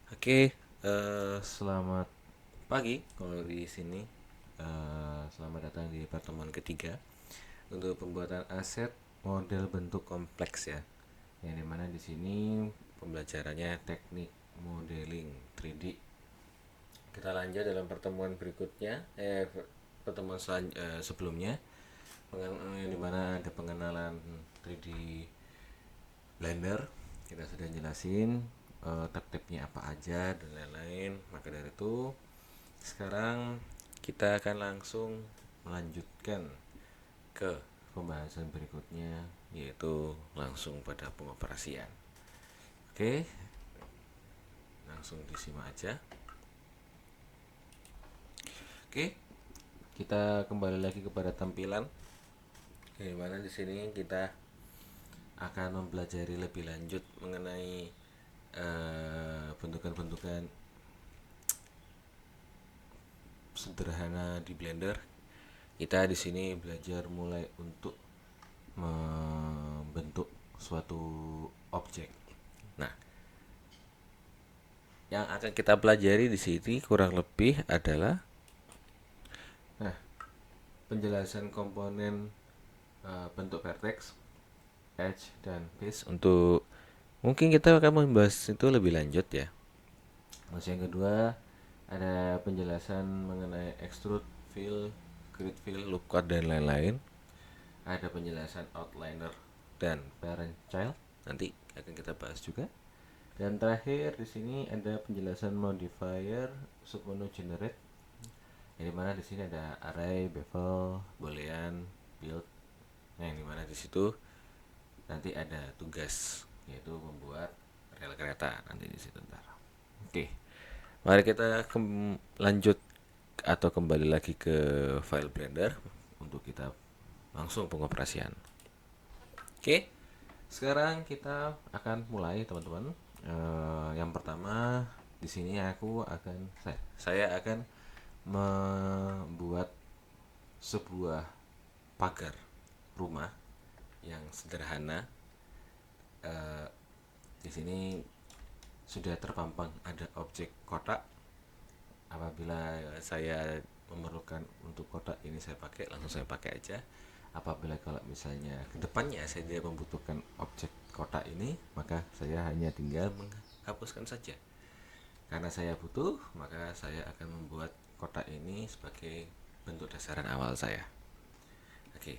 Oke, selamat pagi kalau di sini. Selamat datang di pertemuan ketiga untuk pembuatan aset model bentuk kompleks ya. Yang dimana di sini pembelajarannya teknik modeling 3D. Kita lanjut dalam pertemuan berikutnya, sebelumnya, yang dimana ada pengenalan 3D Blender. Kita sudah jelasin tab-tabnya apa aja dan lain-lain. Maka dari itu sekarang kita akan langsung melanjutkan ke pembahasan berikutnya, yaitu langsung pada pengoperasian. Oke, langsung disimak aja. Oke, kita kembali lagi kepada tampilan. Dimana di sini kita akan mempelajari lebih lanjut mengenai bentukan-bentukan sederhana di Blender. Kita di sini belajar mulai untuk membentuk suatu objek. Nah, yang akan kita pelajari di sini kurang lebih adalah penjelasan komponen bentuk vertex, edge, dan base. Untuk mungkin kita akan membahas itu lebih lanjut ya. Terus yang kedua ada penjelasan mengenai extrude, fill, grid fill, loop cut, dan lain-lain. Ada penjelasan outliner dan parent child, nanti akan kita bahas juga. Dan terakhir di sini ada penjelasan modifier submenu generate. Yang dimana di sini ada array, bevel, boolean, build. Nah, yang dimana di situ nanti ada tugas, yaitu membuat rel kereta nanti di situ ntar. Oke, mari kita lanjut atau kembali lagi ke file Blender untuk kita langsung pengoperasian. Oke, sekarang kita akan mulai teman-teman. Yang pertama di sini saya akan membuat sebuah pagar rumah yang sederhana. Eh, di sini sudah terpampang ada objek kotak. Apabila saya memerlukan untuk kotak ini saya pakai, langsung saya pakai aja. Apabila kalau misalnya kedepannya saya tidak membutuhkan objek kotak ini, maka saya hanya tinggal menghapuskan saja. Karena saya butuh, maka saya akan membuat kotak ini sebagai bentuk dasaran awal saya. Oke.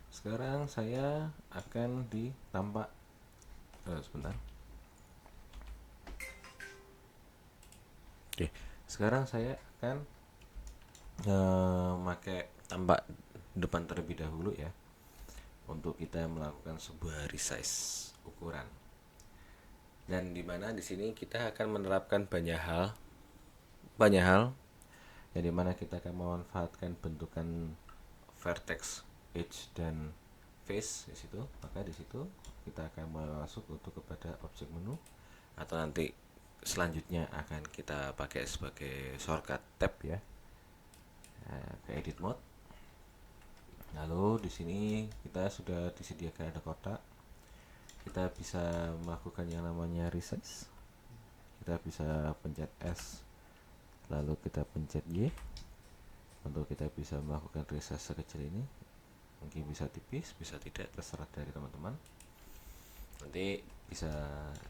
Sekarang saya akan ditampak sebentar. Oke. Sekarang saya akan memakai tambak depan terlebih dahulu ya, untuk kita melakukan sebuah resize ukuran. Dan dimana di sini kita akan menerapkan banyak hal yang dimana kita akan memanfaatkan bentukan vertex, edge, dan face di situ. Maka di situ kita akan masuk untuk kepada objek menu, atau nanti selanjutnya akan kita pakai sebagai shortcut tab ya, ke edit mode. Lalu di sini kita sudah disediakan ada kotak. Kita bisa melakukan yang namanya resize. Kita bisa pencet S, lalu kita pencet Y untuk kita bisa melakukan resize sekecil ini. Mungkin bisa tipis, bisa tidak, terserah dari teman-teman. Nanti bisa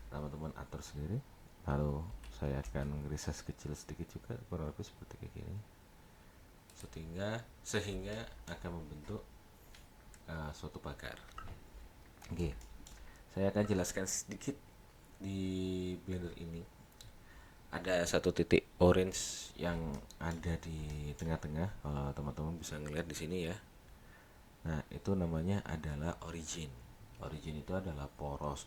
teman-teman atur sendiri. Lalu saya akan resize kecil sedikit juga, kurang lebih seperti kayak gini, sehingga akan membentuk suatu pagar. Oke, saya akan jelaskan sedikit. Di Blender ini ada satu titik orange yang ada di tengah-tengah, kalau teman-teman bisa ngelihat di sini ya. Nah, itu namanya adalah origin. Origin itu adalah poros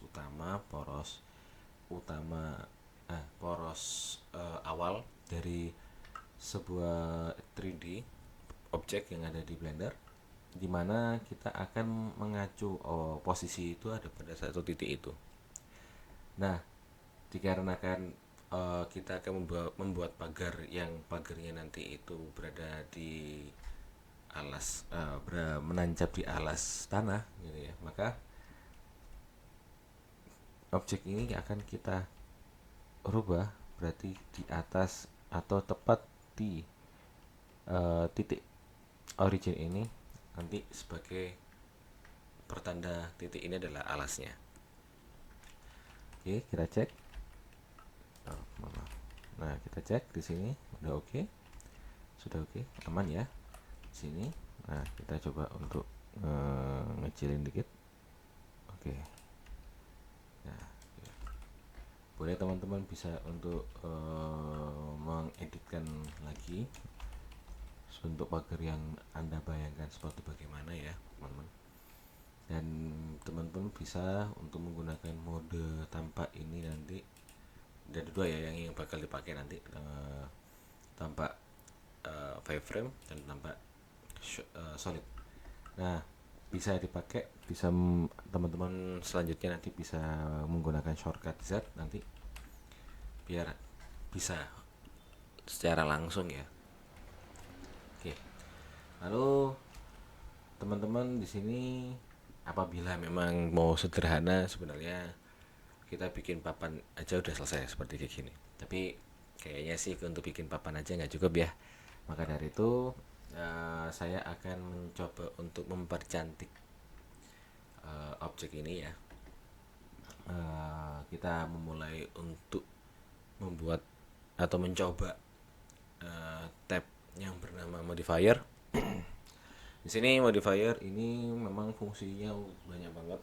awal dari sebuah 3D objek yang ada di Blender, di mana kita akan mengacu posisi itu ada pada satu titik itu. Nah, dikarenakan kita akan membuat pagar yang pagarnya nanti itu berada di menancap di alas tanah gitu ya, maka objek ini akan kita rubah, berarti di atas atau tepat di titik origin ini nanti sebagai pertanda titik ini adalah alasnya. Oke, kita cek. Nah, kita cek di sini udah oke. Sudah oke, aman ya. Di sini. Nah, kita coba untuk ngecilin dikit. Oke. Nah, ya. Boleh teman-teman bisa untuk mengeditkan lagi bentuk pagar yang Anda bayangkan seperti bagaimana ya, teman-teman. Dan teman-teman bisa untuk menggunakan mode tampak ini nanti ada dua ya yang bakal dipakai nanti, tampak wireframe dan tampak solid. Nah, bisa dipakai, bisa teman-teman selanjutnya nanti bisa menggunakan shortcut Z nanti biar bisa secara langsung ya. Oke. Lalu teman-teman di sini apabila memang mau sederhana, sebenarnya kita bikin papan aja udah selesai seperti kayak gini. Tapi kayaknya sih untuk bikin papan aja nggak cukup ya. Maka dari itu saya akan mencoba untuk mempercantik objek ini ya. Kita memulai untuk membuat atau mencoba tab yang bernama modifier. Di sini modifier ini memang fungsinya banyak banget,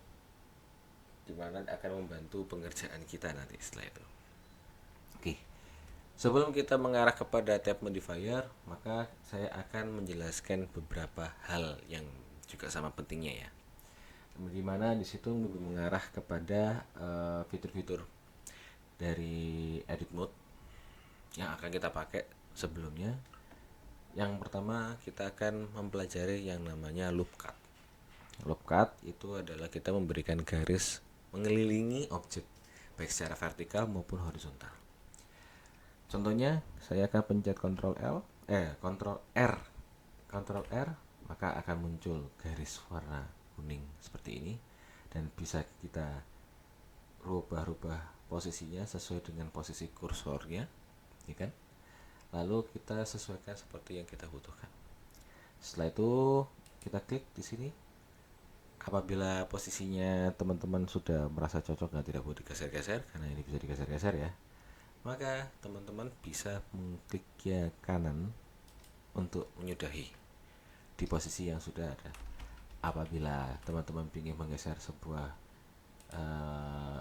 dimana akan membantu pengerjaan kita nanti setelah itu. Oke, sebelum kita mengarah kepada tab modifier, maka saya akan menjelaskan beberapa hal yang juga sama pentingnya ya. Dimana di situ mengarah kepada fitur-fitur dari edit mode yang akan kita pakai sebelumnya. Yang pertama kita akan mempelajari yang namanya loop cut. Loop cut itu adalah kita memberikan garis mengelilingi objek baik secara vertikal maupun horizontal. Contohnya saya akan pencet Ctrl R, maka akan muncul garis warna kuning seperti ini dan bisa kita rubah-rubah posisinya sesuai dengan posisi kursornya, ya kan? Lalu kita sesuaikan seperti yang kita butuhkan. Setelah itu kita klik di sini. Apabila posisinya teman-teman sudah merasa cocok dan tidak perlu digeser-geser, karena ini bisa digeser-geser ya, maka teman-teman bisa mengklik ke kanan untuk menyudahi di posisi yang sudah ada. Apabila teman-teman ingin menggeser sebuah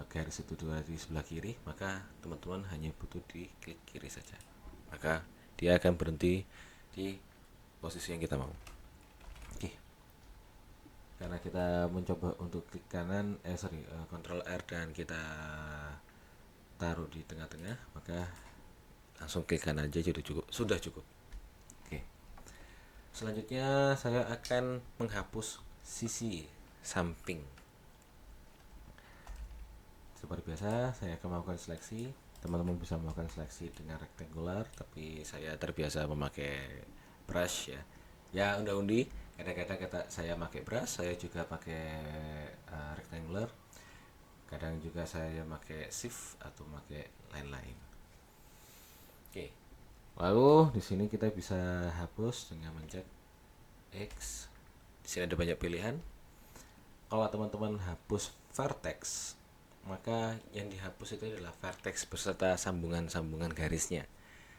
garis itu di sebelah kiri, maka teman-teman hanya butuh di klik kiri saja, maka dia akan berhenti di posisi yang kita mau. Oke, karena kita mencoba untuk klik kanan Ctrl R dan kita taruh di tengah-tengah, maka langsung klik kanan aja sudah cukup. Oke, selanjutnya saya akan menghapus sisi samping. Seperti biasa saya akan melakukan seleksi. Teman-teman bisa melakukan seleksi dengan rectangular, tapi saya terbiasa memakai brush ya. Ya undi-undi, kadang-kadang saya pakai brush, saya juga pakai rectangular. Kadang juga saya pakai shift atau pakai lain-lain. Oke. Lalu di sini kita bisa hapus dengan mencet X. Di sini ada banyak pilihan. Kalau teman-teman hapus vertex, maka yang dihapus itu adalah vertex beserta sambungan-sambungan garisnya,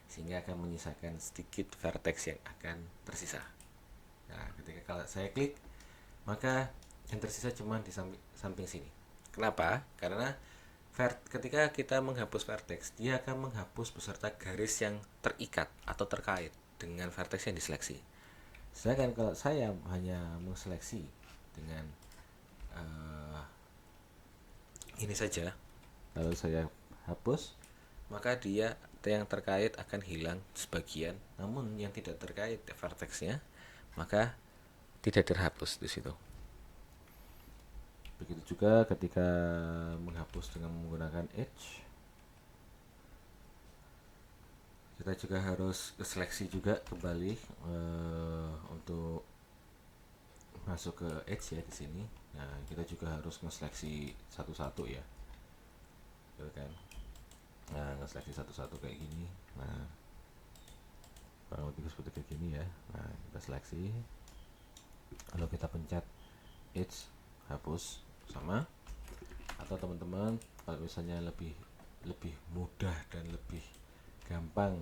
sehingga akan menyisakan sedikit vertex yang akan tersisa. Nah, ketika kalau saya klik, maka yang tersisa cuma di samping sini. Kenapa? Karena ketika kita menghapus vertex, dia akan menghapus beserta garis yang terikat atau terkait dengan vertex yang diseleksi. Sedangkan kalau saya hanya menseleksi dengan ini saja, lalu saya hapus, maka dia yang terkait akan hilang sebagian, namun yang tidak terkait vertexnya maka tidak terhapus di situ. Begitu juga ketika menghapus dengan menggunakan edge, kita juga harus seleksi juga kembali untuk masuk ke edge ya di sini. Nah, kita juga harus ngeseleksi satu-satu ya. gitu kan. Nah, ngeseleksi satu-satu kayak gini. Nah, kurang lebih seperti kayak gini ya. Nah, kita seleksi, lalu kita pencet H, hapus sama. Atau teman-teman kalau misalnya lebih lebih mudah dan lebih gampang,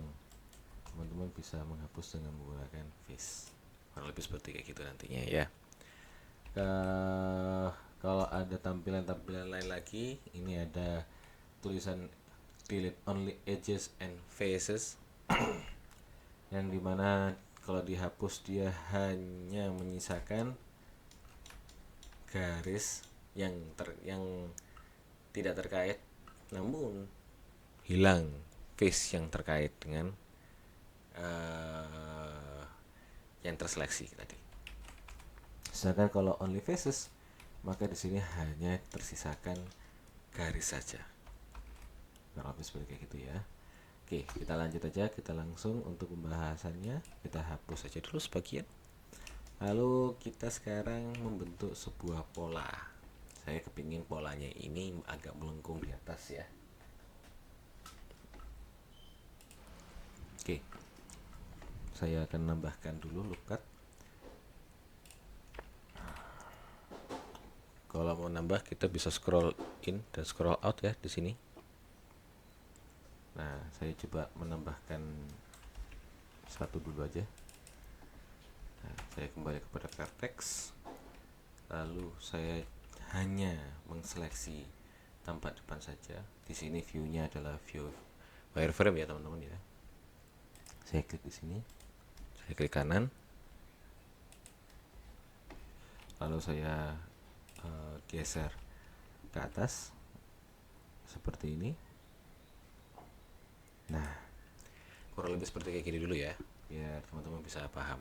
teman-teman bisa menghapus dengan menggunakan face. Kurang lebih seperti kayak gitu nantinya ya. Kalau ada tampilan-tampilan lain lagi, ini ada tulisan delete only edges and faces yang dimana kalau dihapus dia hanya menyisakan garis yang tidak terkait, namun hilang face yang terkait dengan yang terseleksi tadi. Sedangkan kalau only faces, maka di sini hanya tersisakan garis saja. Kurang lebih seperti kayak gitu ya. Oke, kita lanjut aja, kita langsung untuk pembahasannya. Kita hapus saja dulu sebagian. Lalu kita sekarang membentuk sebuah pola. Saya kepingin polanya ini agak melengkung di atas ya. Oke, saya akan nambahkan dulu loop cut. Kalau mau nambah kita bisa scroll in dan scroll out ya di sini. Nah, saya coba menambahkan satu dulu aja. Nah, saya kembali kepada vertex. Lalu saya hanya mengseleksi tampak depan saja. Di sini view-nya adalah view wireframe ya teman-teman ya. Saya klik di sini. Saya klik kanan. Lalu saya geser ke atas seperti ini. Nah, kurang lebih seperti kayak gini dulu ya, biar teman-teman bisa paham.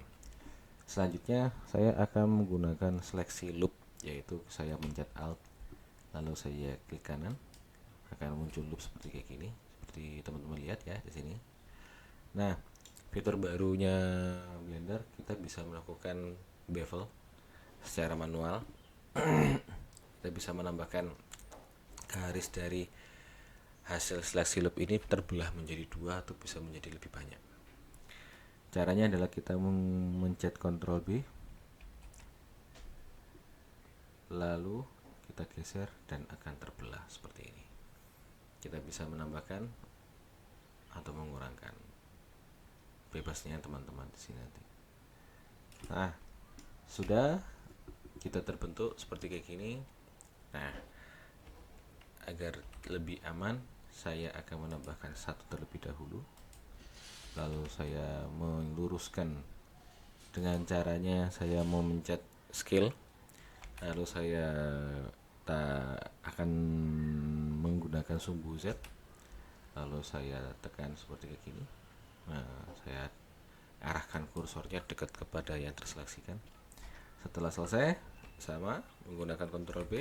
Selanjutnya saya akan menggunakan seleksi loop, yaitu saya mencet alt lalu saya klik kanan, akan muncul loop seperti kayak gini, seperti teman-teman lihat ya di sini. Nah, fitur barunya Blender, kita bisa melakukan bevel secara manual. Kita bisa menambahkan garis dari hasil seleksi loop ini terbelah menjadi dua atau bisa menjadi lebih banyak. Caranya adalah kita mencet Ctrl B, lalu kita geser dan akan terbelah seperti ini. Kita bisa menambahkan atau mengurangkan, bebasnya teman-teman di sini nanti. Nah, sudah kita terbentuk seperti kayak gini. Nah, agar lebih aman, saya akan menambahkan satu terlebih dahulu. Lalu saya meluruskan dengan caranya saya memencet skill. Lalu saya akan menggunakan sumbu Z. Lalu saya tekan seperti kayak gini. Nah, saya arahkan kursornya dekat kepada yang terseleksikan. Setelah selesai, sama menggunakan Ctrl B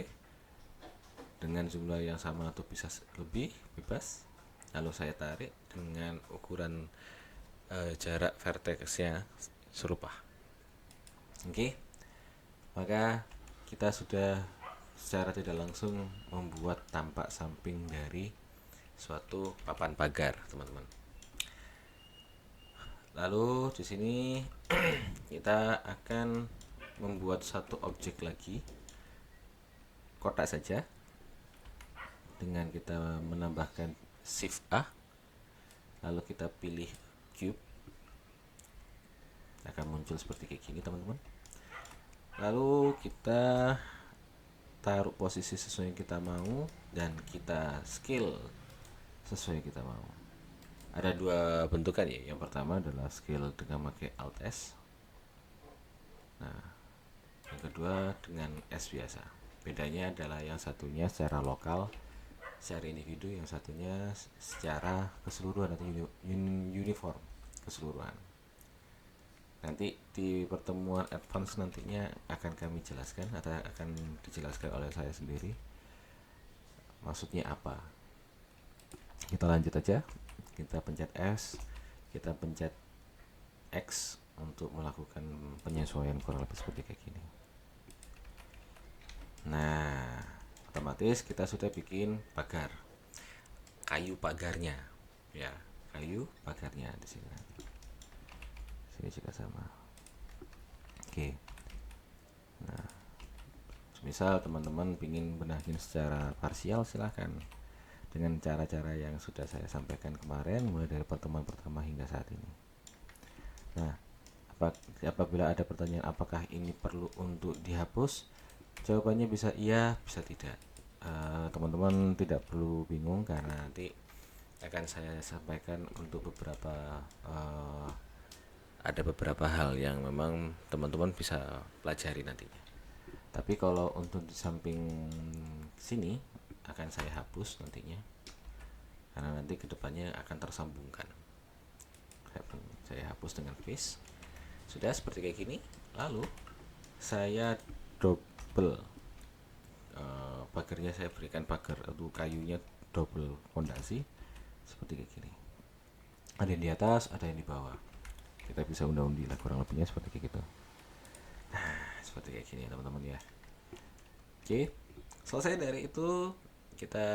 dengan jumlah yang sama atau bisa lebih, bebas. Lalu saya tarik dengan ukuran jarak vertexnya serupa. Oke, maka kita sudah secara tidak langsung membuat tampak samping dari suatu papan pagar, teman-teman. Lalu di sini kita akan membuat satu objek lagi, kotak saja, dengan kita menambahkan Shift A, lalu kita pilih cube, akan muncul seperti kayak gini teman-teman. Lalu kita taruh posisi sesuai yang kita mau dan kita scale sesuai yang kita mau. Ada dua bentukan ya. Yang pertama adalah scale dengan pakai Alt S. Nah, yang kedua dengan S biasa. Bedanya adalah yang satunya secara lokal, secara individu, yang satunya secara keseluruhan atau uniform keseluruhan. Nanti di pertemuan advance nantinya akan kami jelaskan atau akan dijelaskan oleh saya sendiri maksudnya apa. Kita lanjut aja. Kita pencet S, kita pencet X untuk melakukan penyesuaian kurang lebih seperti kayak gini. Nah, otomatis kita sudah bikin pagar. kayu pagarnya ya, kayu pagarnya di sini. Sini juga sama. Oke. Nah, misal teman-teman ingin benahin secara parsial, silahkan dengan cara-cara yang sudah saya sampaikan kemarin mulai dari pertemuan pertama hingga saat ini. Nah, apabila ada pertanyaan apakah ini perlu untuk dihapus, jawabannya bisa iya, bisa tidak. Teman-teman tidak perlu bingung karena nanti akan saya sampaikan untuk ada beberapa hal yang memang teman-teman bisa pelajari nantinya. Tapi kalau untuk di samping sini akan saya hapus nantinya, karena nanti kedepannya akan tersambungkan. Saya hapus dengan paste. Sudah seperti kayak gini. Lalu saya double pagarnya, saya berikan pagar untuk kayunya double fondasi seperti kayak gini. Ada yang di atas, ada yang di bawah. Kita bisa undi lah, kurang lebihnya seperti kayak gitu. Nah, seperti kayak gini teman-teman ya. Oke, selesai dari itu kita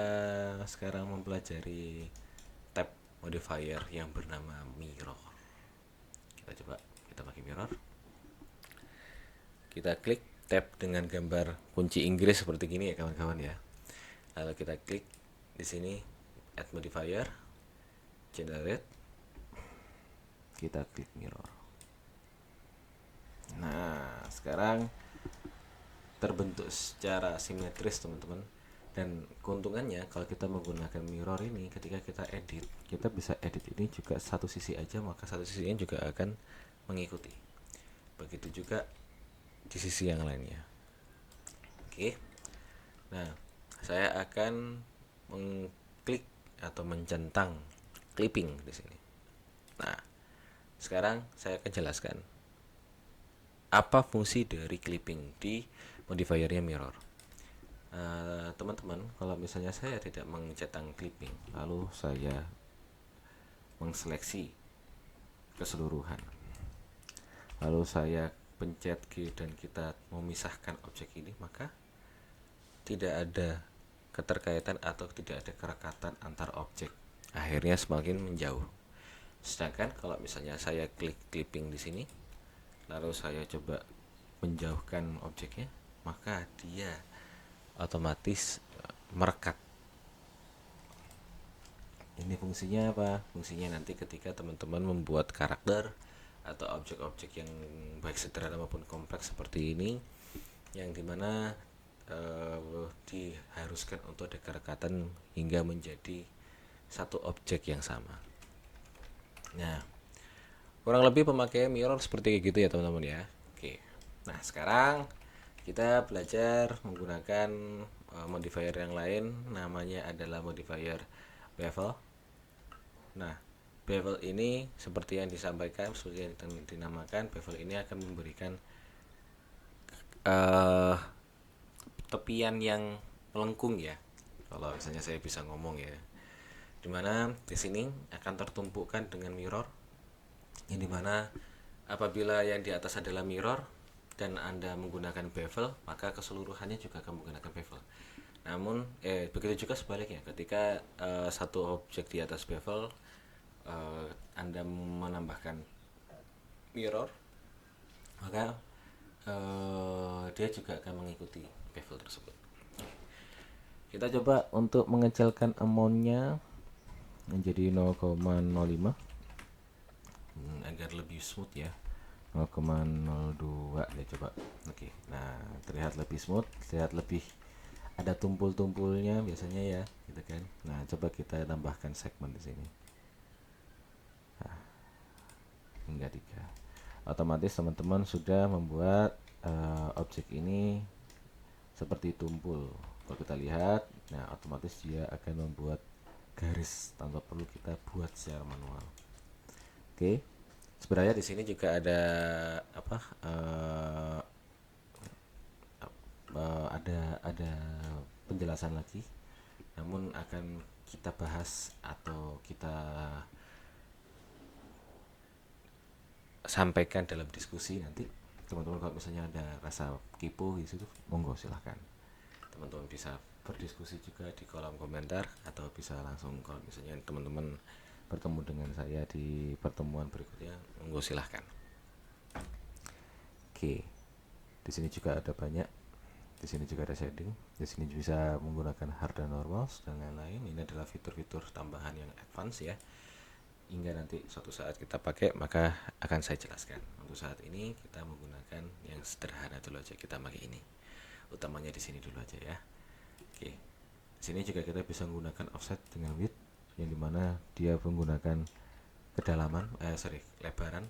sekarang mempelajari tab modifier yang bernama mirror. Kita pakai mirror. Kita klik tab dengan gambar kunci Inggris seperti gini ya kawan-kawan ya. Lalu kita klik di sini add modifier, generate. Kita klik mirror. Nah, sekarang terbentuk secara simetris teman-teman. Dan keuntungannya kalau kita menggunakan mirror ini, ketika kita edit, kita bisa edit ini juga satu sisi aja, maka satu sisinya juga akan mengikuti. Begitu juga di sisi yang lainnya. Oke. Nah, saya akan mengklik atau mencentang clipping di sini. Nah, sekarang saya akan jelaskan apa fungsi dari clipping di modifiernya mirror. Teman-teman, kalau misalnya saya tidak mencentang clipping, lalu saya mengseleksi keseluruhan, lalu saya pencet G dan kita memisahkan objek ini, maka tidak ada keterkaitan atau tidak ada kerekatan antar objek, akhirnya semakin menjauh. Sedangkan kalau misalnya saya klik clipping di sini, lalu saya coba menjauhkan objeknya, maka dia otomatis merekat. Ini fungsinya apa? Fungsinya nanti ketika teman-teman membuat karakter atau objek-objek yang baik sederhana maupun kompleks seperti ini, yang dimana diharuskan untuk ada kerekatan hingga menjadi satu objek yang sama. Nah, kurang lebih pemakaian mirror seperti gitu ya teman-teman ya. Oke. Nah, sekarang kita belajar menggunakan modifier yang lain, namanya adalah modifier bevel. Nah, bevel ini seperti yang disampaikan, seperti yang dinamakan, bevel ini akan memberikan tepian yang melengkung ya, kalau misalnya saya bisa ngomong ya, dimana di sini akan tertumpukan dengan mirror, yang dimana apabila yang di atas adalah mirror dan Anda menggunakan bevel, maka keseluruhannya juga akan menggunakan bevel. Namun begitu juga sebaliknya, ketika satu objek di atas bevel, Anda menambahkan mirror, maka dia juga akan mengikuti bevel tersebut. Kita coba untuk mengecilkan amountnya menjadi 0,05 agar lebih smooth ya, 0,02 ya coba. Oke, nah terlihat lebih smooth, terlihat lebih ada tumpul-tumpulnya biasanya ya, gitu kan. Nah, coba kita tambahkan segmen di sini. Nah, hingga 3. Otomatis teman-teman sudah membuat objek ini seperti tumpul. Kalau kita lihat, nah otomatis dia akan membuat garis tanpa perlu kita buat secara manual. Oke. Sebenarnya di sini juga ada apa? Ada penjelasan lagi, namun akan kita bahas atau kita sampaikan dalam diskusi nanti. Teman-teman kalau misalnya ada rasa kepo di situ, monggo silahkan teman-teman bisa berdiskusi juga di kolom komentar, atau bisa langsung kalau misalnya teman-teman bertemu dengan saya di pertemuan berikutnya, monggo silahkan. Oke, di sini juga ada banyak, di sini juga ada shading, di sini bisa menggunakan hard dan normal dan lain-lain. Ini adalah fitur-fitur tambahan yang advance ya, hingga nanti suatu saat kita pakai maka akan saya jelaskan. Untuk saat ini kita menggunakan yang sederhana dulu aja, kita pakai ini utamanya di sini dulu aja ya. Oke, di sini juga kita bisa menggunakan offset dengan width, yang dimana dia menggunakan kedalaman, lebaran,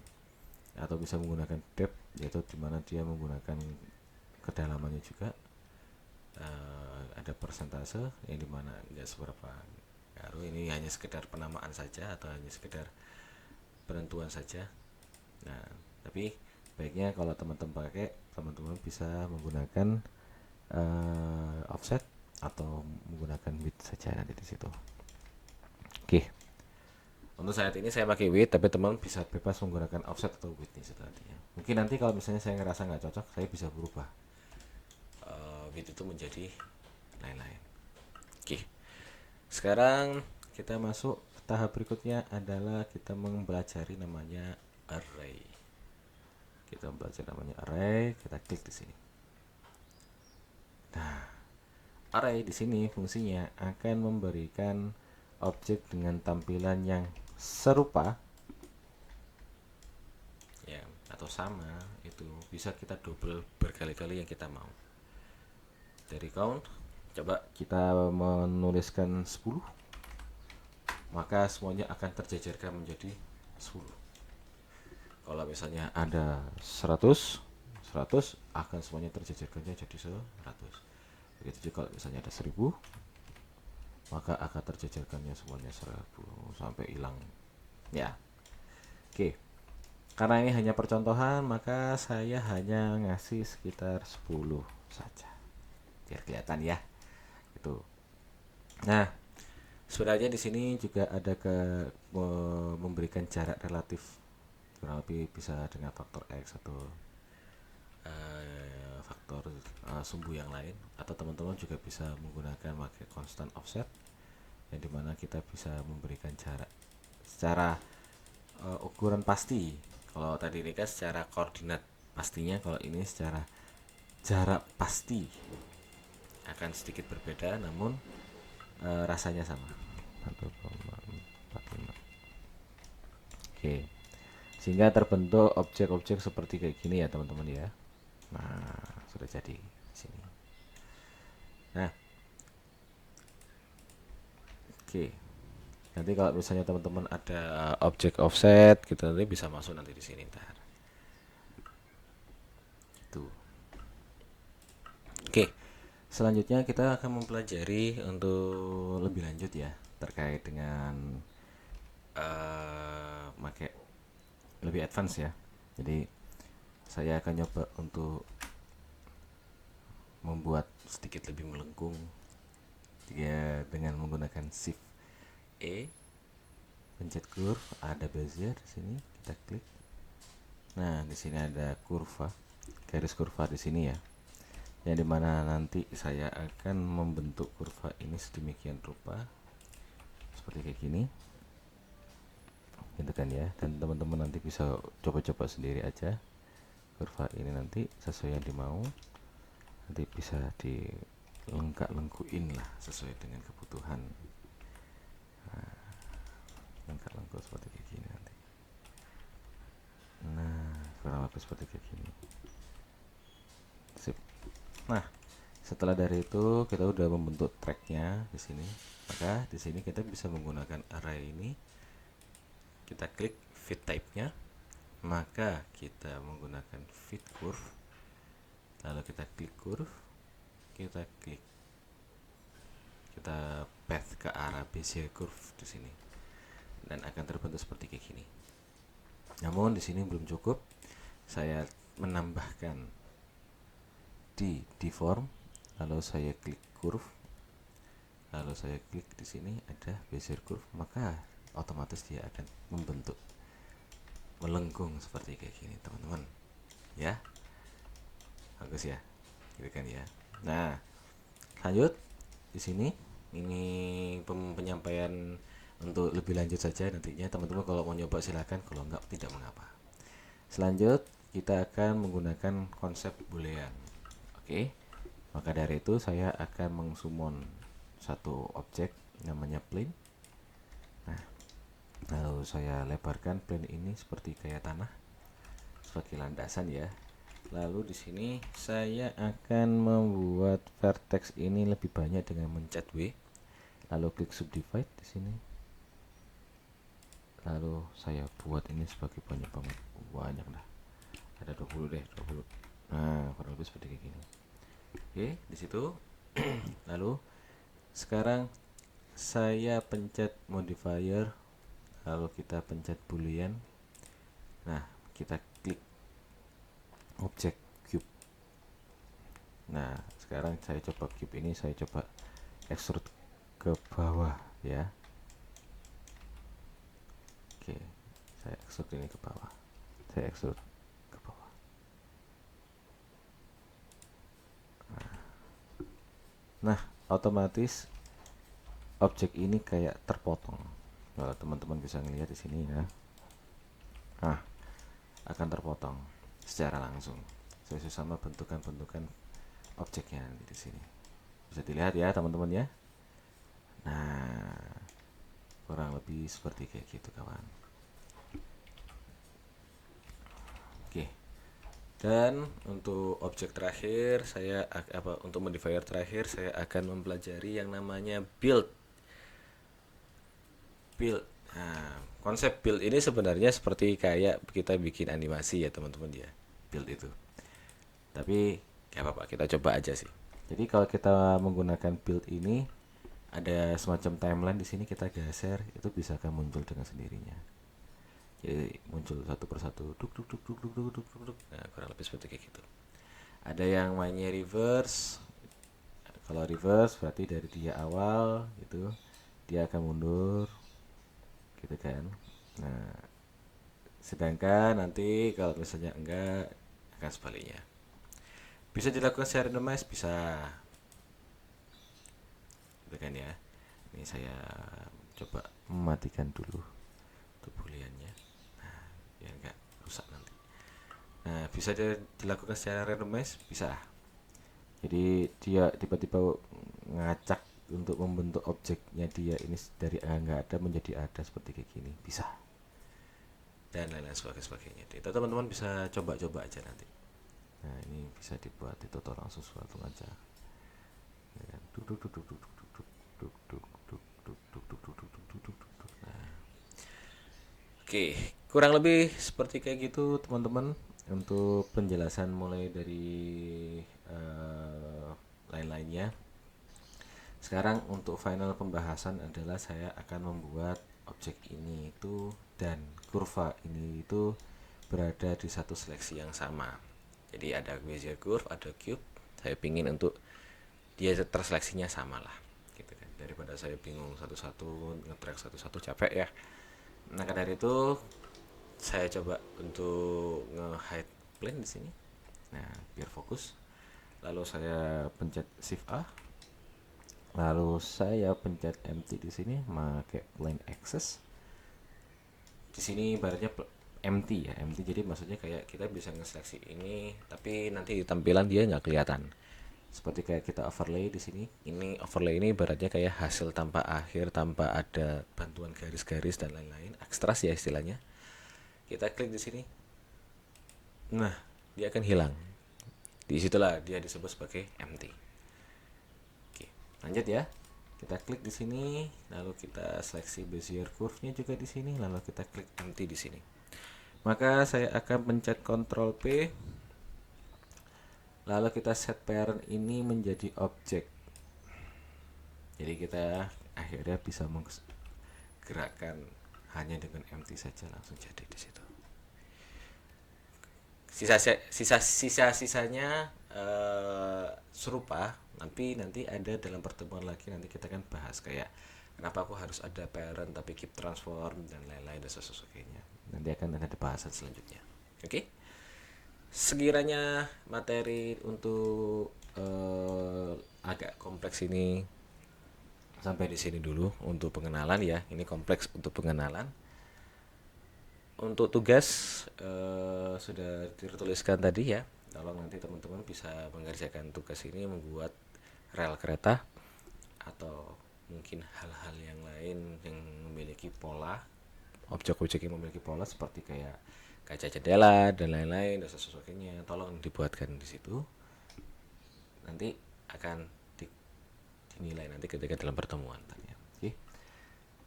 atau bisa menggunakan depth, yaitu dimana dia menggunakan kedalamannya juga. Ada persentase yang dimana nggak seberapa ngaruh, ini hanya sekedar penamaan saja atau hanya sekedar penentuan saja. Nah, tapi baiknya kalau teman-teman pakai, teman-teman bisa menggunakan offset atau menggunakan width saja nanti di situ. Oke. Untuk saat ini saya pakai width, tapi teman bisa bebas menggunakan offset atau width nih nantinya. Mungkin nanti kalau misalnya saya ngerasa nggak cocok, saya bisa berubah width itu menjadi lain-lain. Oke. Sekarang kita masuk tahap berikutnya adalah kita mempelajari namanya array. Kita belajar namanya array, kita klik di sini. Nah, array di sini fungsinya akan memberikan objek dengan tampilan yang serupa ya atau sama, itu bisa kita double berkali-kali yang kita mau. Dari count, coba kita menuliskan 10, maka semuanya akan terjejerkan menjadi 10. Kalau misalnya ada 100 akan semuanya terjejerkannya jadi 100. Begitu juga kalau misalnya ada 1000, maka akan terjejerkannya semuanya 1000 sampai hilang ya. Oke, karena ini hanya percontohan, maka saya hanya ngasih sekitar 10 saja biar kelihatan ya itu. Nah, sebenarnya di sini juga ada memberikan jarak relatif, kurang lebih bisa dengan faktor X atau faktor sumbu yang lain, atau teman-teman juga bisa menggunakan pakai constant offset, yang dimana kita bisa memberikan jarak secara ukuran pasti. Kalau tadi ini kan secara koordinat pastinya, kalau ini secara jarak pasti akan sedikit berbeda, namun rasanya sama. 1,45. Oke, sehingga terbentuk objek-objek seperti kayak gini ya teman-teman ya. Nah, sudah jadi di sini. Nah, oke. Nanti kalau misalnya teman-teman ada objek offset, kita nanti bisa masuk nanti di sini ntar. Tuh. Oke. Selanjutnya kita akan mempelajari untuk lebih lanjut ya terkait dengan pakai lebih advance ya. Jadi saya akan nyoba untuk membuat sedikit lebih melengkung ya, dengan menggunakan shift E, pencet curve, ada bezier di sini, kita klik. Nah, di sini ada kurva, garis kurva di sini ya, yang dimana nanti saya akan membentuk kurva ini sedemikian rupa seperti kayak gini gitu kan ya. Dan teman-teman nanti bisa coba-coba sendiri aja kurva ini nanti sesuai yang dimau, nanti bisa dilengkap-lengkuin lah sesuai dengan kebutuhan. Nah, lengkap-lengkup seperti kayak gini nanti. Nah, kurang lebih seperti kayak gini. Sip. Nah, setelah dari itu kita udah membentuk tracknya di sini, maka di sini kita bisa menggunakan array ini. Kita klik fit type-nya, maka kita menggunakan fit curve, lalu kita klik curve, kita klik, kita path ke arah Bezier curve di sini, dan akan terbentuk seperti kayak gini. Namun di sini belum cukup, saya menambahkan di deform, lalu saya klik curve, lalu saya klik di sini ada Bezier curve, maka otomatis dia akan membentuk melengkung seperti kayak gini teman-teman ya. Bagus ya, gitu kan ya. Nah, Lanjut di sini, ini penyampaian untuk lebih lanjut saja nantinya teman-teman, kalau mau nyoba silakan, kalau enggak tidak mengapa. Selanjut kita akan menggunakan konsep boolean. Oke, maka dari itu saya akan mengsummon satu objek namanya plane. Nah, lalu saya lebarkan plane ini seperti kayak tanah sebagai landasan ya. Lalu di sini saya akan membuat vertex ini lebih banyak dengan mencet W. Lalu klik subdivide di sini. Lalu saya buat ini sebagai banyak banget. Banyak dah. Ada 20 deh, 20. Nah, kurang lebih seperti kayak gini. Oke, di situ. Lalu sekarang saya pencet modifier, lalu kita pencet boolean. Nah, kita klik objek cube. Nah, sekarang saya coba cube ini, saya coba extrude ke bawah ya. Oke, saya extrude ini ke bawah. Saya extrude ke bawah. Nah, otomatis objek ini kayak terpotong. Kalau teman-teman bisa ngelihat di sini ya. Nah, akan terpotong secara langsung sesuai sama bentukan-bentukan objeknya di sini. Bisa dilihat ya teman-teman ya. Nah, kurang lebih seperti kayak gitu kawan. Oke. Dan untuk objek terakhir untuk modifier terakhir saya akan mempelajari yang namanya build. Nah, konsep build ini sebenarnya seperti kayak kita bikin animasi ya teman-teman ya. Build itu. Tapi gak apa-apa, kita coba aja sih. Jadi kalau kita menggunakan build ini, ada semacam timeline di sini, kita geser, itu bisa akan muncul dengan sendirinya. Jadi muncul satu persatu, duk duk duk duk duk duk duk duk. Nah, kurang lebih seperti kayak gitu. Ada yang mainnya reverse. Kalau reverse berarti dari dia awal itu dia akan mundur, gitu kan. Nah, sedangkan nanti kalau misalnya enggak, akan sebaliknya. Bisa dilakukan secara randomize, bisa, gitu kan ya. Ini saya coba mematikan dulu untuk booleannya. Nah, biar enggak rusak nanti. Nah, bisa dilakukan secara randomize, bisa. Jadi dia tiba-tiba ngacak untuk membentuk objeknya dia ini dari nggak ada menjadi ada seperti kayak gini, bisa. Dan lain-lain sebagainya. Itu teman-teman bisa coba-coba aja nanti. Nah, ini bisa dibuat itu langsung suatu aja. Oke, kurang lebih seperti kayak gitu teman-teman untuk penjelasan mulai dari lain-lainnya. Sekarang untuk final pembahasan adalah saya akan membuat objek ini itu dan kurva ini itu berada di satu seleksi yang sama. Jadi ada Bezier curve, ada cube. Saya pingin untuk dia terseleksinya sama lah, gitu kan. Daripada saya bingung satu-satu nge-track satu-satu, capek ya. Nah, dari itu saya coba untuk nge-hide plane di sini. Nah, biar fokus. Lalu saya pencet Shift A. Lalu saya pencet empty di sini, pakai plane access. Di sini ibaratnya empty ya, empty. Jadi maksudnya kayak kita bisa nge-seleksi ini, tapi nanti di tampilan dia nggak kelihatan. Seperti kayak kita overlay di sini. Ini overlay ini ibaratnya kayak hasil tanpa akhir, tanpa ada bantuan garis-garis dan lain-lain. Ekstras ya istilahnya. Kita klik di sini. Nah, dia akan hilang. Disitulah dia disebut sebagai empty. Oke, lanjut ya. Kita klik di sini, lalu kita seleksi Bezier curve-nya juga di sini, lalu kita klik empty di sini. Maka saya akan pencet Ctrl P. Lalu kita set parent ini menjadi objek. Jadi kita akhirnya bisa menggerakkan hanya dengan empty saja, langsung jadi di situ. Sisa-sisanya serupa, tapi nanti ada dalam pertemuan lagi, nanti kita kan bahas kayak kenapa aku harus ada parent tapi keep transform dan lain-lain dan sebagainya. Nanti akan ada bahasan selanjutnya. Oke. Sekiranya materi untuk agak kompleks ini sampai di sini dulu untuk pengenalan ya. Ini kompleks untuk pengenalan. Untuk tugas sudah dituliskan tadi ya. Tolong nanti teman-teman bisa mengerjakan tugas ini membuat rel kereta atau mungkin hal-hal yang lain yang memiliki pola, objek-objek yang memiliki pola seperti kayak kaca jendela dan lain-lain dan sesuatunya. Tolong dibuatkan di situ. Nanti akan dinilai nanti ketika dalam pertemuan. Oke.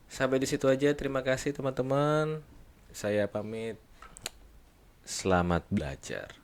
Sampai di situ aja. Terima kasih teman-teman. Saya pamit. Selamat belajar.